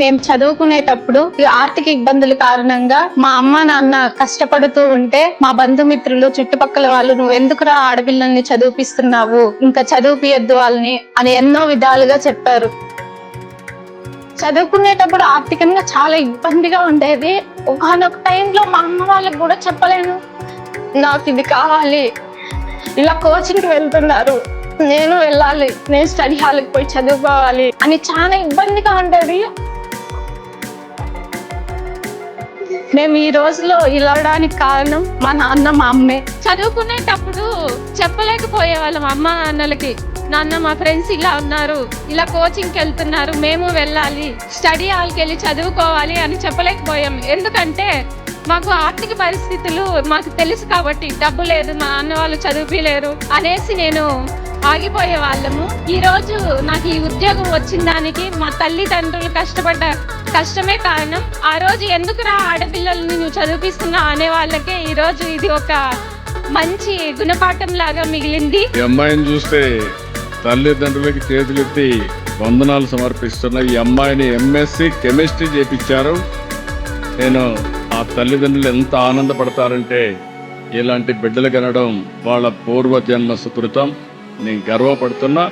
మేము చదువుకునేటప్పుడు ఈ ఆర్థిక ఇబ్బందుల కారణంగా మా అమ్మ నాన్న కష్టపడుతూ ఉంటే మా బంధుమిత్రులు చుట్టుపక్కల వాళ్ళు నువ్వు ఎందుకురా ఆడపిల్లల్ని చదివిపిస్తున్నావు, ఇంకా చదివిపియద్దు వాళ్ళని అని ఎన్నో విధాలుగా చెప్పారు. చదువుకునేటప్పుడు ఆర్థికంగా చాలా ఇబ్బందిగా ఉండేది. ఒకనొక టైంలో మా అమ్మ వాళ్ళకి కూడా చెప్పలేను, నాకు ఇది కావాలి, ఇలా కోచింగ్కి వెళ్తున్నారు, నేను వెళ్ళాలి, నేను స్టడీ హాల్కి పోయి చదువుకోవాలి అని చాలా ఇబ్బందిగా ఉండేది. మేము ఈ రోజులో ఇలాడానికి కారణం మా నాన్న మా అమ్మే. చదువుకునేటప్పుడు చెప్పలేకపోయే వాళ్ళం అమ్మ నాన్నలకి, నాన్న మా ఫ్రెండ్స్ ఇలా ఉన్నారు, ఇలా కోచింగ్కి వెళ్తున్నారు, మేము వెళ్ళాలి, స్టడీ హాల్కి వెళ్ళి చదువుకోవాలి అని చెప్పలేకపోయాం. ఎందుకంటే మాకు ఆర్థిక పరిస్థితులు మాకు తెలుసు కాబట్టి, డబ్బు లేదు, మా నాన్న వాళ్ళు చదివిలేరు అనేసి నేను ఆగిపోయే వాళ్ళము. ఈ రోజు నాకు ఈ ఉద్యోగం వచ్చిన దానికి మా తల్లిదండ్రులు కష్టపడ్డ కష్టమే కారణం. ఆ రోజు ఎందుకురా ఆడపిల్లల్ని నువ్వు చదివిస్తున్నావు అనే వాళ్ళకే ఈ రోజు ఇది ఒక మంచి గుణపాఠం లాగా మిగిలింది. ఈ అమ్మాయిని చూస్తే తల్లిదండ్రులకి చేతులెత్తి వందనాలు సమర్పిస్తున్న ఈ అమ్మాయిని ఎంఎస్సి కెమిస్ట్రీ చేపించారు. నేను ఆ తల్లిదండ్రులు ఎంత ఆనందపడతారంటే, ఇలాంటి బిడ్డలు కనడం వాళ్ళ పూర్వజన్మ సుకృతం. నేను గర్వపడుతున్నా.